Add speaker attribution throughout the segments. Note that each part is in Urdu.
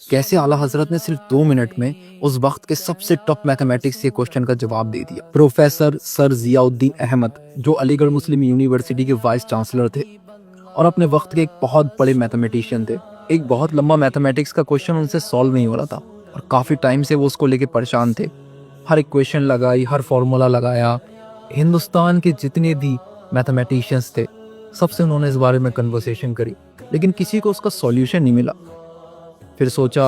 Speaker 1: کیسے اعلیٰ حضرت نے صرف 2 منٹ میں اس وقت کے سب سے ٹاپ میتھمیٹکس کے کوشچن کا جواب دے دیا۔ پروفیسر سر ضیاء الدین احمد جو علی گڑھ مسلم یونیورسٹی کے وائس چانسلر تھے اور اپنے وقت کے ایک بہت بڑے میتھمیٹیشین تھے، ایک بہت لمبا میتھمیٹکس کا کوشچن ان سے سالو نہیں ہو رہا تھا اور کافی ٹائم سے وہ اس کو لے کے پریشان تھے۔ ہر ایک کویشچن لگائی، ہر فارمولا لگایا، ہندوستان کے جتنے بھی میتھمیٹیشینس تھے سب سے انہوں نے اس بارے میں کنورسیشن کری، لیکن کسی کو اس کا سولیوشن نہیں ملا۔ پھر سوچا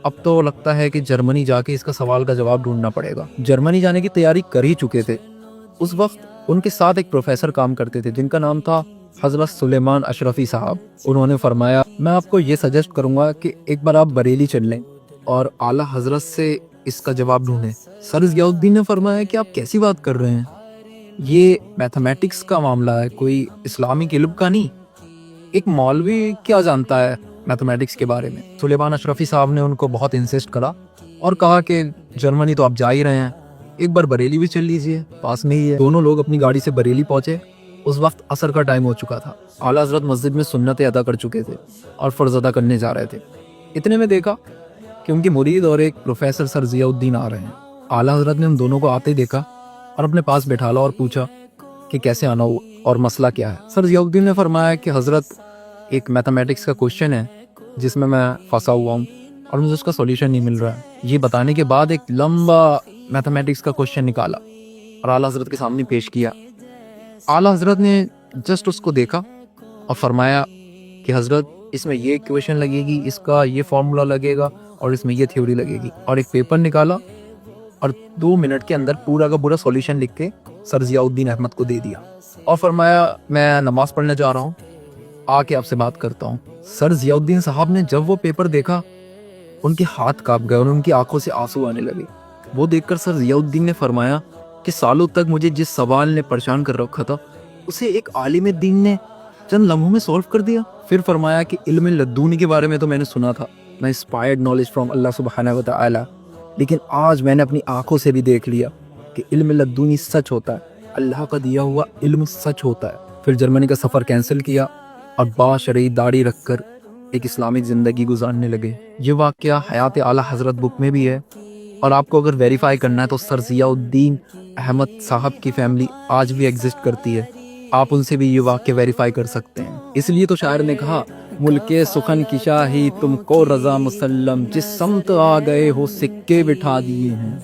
Speaker 1: اب تو لگتا ہے کہ جرمنی جا کے اس کا سوال کا جواب ڈھونڈنا پڑے گا۔ جرمنی جانے کی تیاری کر ہی چکے تھے۔ اس وقت ان کے ساتھ ایک پروفیسر کام کرتے تھے جن کا نام تھا حضرت سلیمان اشرفی صاحب۔ انہوں نے فرمایا میں آپ کو یہ سجیسٹ کروں گا کہ ایک بار آپ بریلی چل لیں اور اعلیٰ حضرت سے اس کا جواب ڈھونڈیں۔ سر ضیاء الدین نے فرمایا کہ آپ کیسی بات کر رہے ہیں، یہ میتھمیٹکس کا معاملہ ہے، کوئی اسلامک علم کا نہیں، ایک مولوی کیا جانتا ہے میتھمیٹکس کے بارے میں۔ سلیمان اشرفی صاحب نے ان کو بہت انسسٹ کرا اور کہا کہ جرمنی تو آپ جا ہی رہے ہیں، ایک بار بریلی بھی چل لیجئے، پاس میں ہی ہے۔ دونوں لوگ اپنی گاڑی سے بریلی پہنچے۔ اس وقت عصر کا ٹائم ہو چکا تھا، اعلیٰ حضرت مسجد میں سنتیں ادا کر چکے تھے اور فرض ادا کرنے جا رہے تھے۔ اتنے میں دیکھا کہ ان کے مرید اور ایک پروفیسر سر ضیاء الدین آ رہے ہیں۔ اعلیٰ حضرت نے ان دونوں کو آتے دیکھا اور اپنے پاس بٹھالا اور پوچھا کہ کیسے آنا ہوا اور مسئلہ کیا ہے۔ سر ضیاء الدین نے فرمایا کہ حضرت ایک میتھمیٹکس کا کوشچن ہے جس میں پھنسا ہوا ہوں اور مجھے اس کا سولیوشن نہیں مل رہا ہے۔ یہ بتانے کے بعد ایک لمبا میتھمیٹکس کا کوشچن نکالا اور اعلیٰ حضرت کے سامنے پیش کیا۔ اعلیٰ حضرت نے جسٹ اس کو دیکھا اور فرمایا کہ حضرت اس میں یہ ایکویشن لگے گی، اس کا یہ فارمولا لگے گا اور اس میں یہ تھیوری لگے گی، اور ایک پیپر نکالا اور 2 منٹ کے اندر پورا کا پورا سولیوشن لکھ کے سر ضیاء الدین احمد کو دے دیا اور فرمایا میں نماز پڑھنے جا رہا ہوں، آ کے آپ سے بات کرتا ہوں۔ سر ضیاء الدین صاحب نے جب وہ پیپر دیکھا ان کے ہاتھ کانپ گئے اور ان کی آنکھوں سے آنسو آنے لگے۔ وہ دیکھ کر سر ضیاء الدین نے فرمایا کہ سالوں تک مجھے جس سوال نے پریشان کر رکھا تھا اسے ایک عالم دین نے چند لمحوں میں سولو کر دیا۔ پھر فرمایا کہ علم لدونی کے بارے میں تو میں نے سنا تھا، میں انسپائرڈ نالج فرام اللہ سبحانہ و تعالی، لیکن آج میں نے اپنی آنکھوں سے بھی دیکھ لیا کہ علم لدونی سچ ہوتا ہے، اللہ کا دیا ہوا علم سچ ہوتا ہے۔ پھر جرمنی کا سفر کینسل کیا اور باشرعی داڑھی رکھ کر ایک اسلامک زندگی گزارنے لگے۔ یہ واقعہ حیات اعلیٰ حضرت بک میں بھی ہے، اور آپ کو اگر ویریفائی کرنا ہے تو سر ضیاء الدین احمد صاحب کی فیملی آج بھی ایگزسٹ کرتی ہے، آپ ان سے بھی یہ واقعہ ویریفائی کر سکتے ہیں۔ اس لیے تو شاعر نے کہا ملک سخن کی شاہی تم کو رضا مسلم، جس سمت آ گئے ہو سکے بٹھا دیے ہیں۔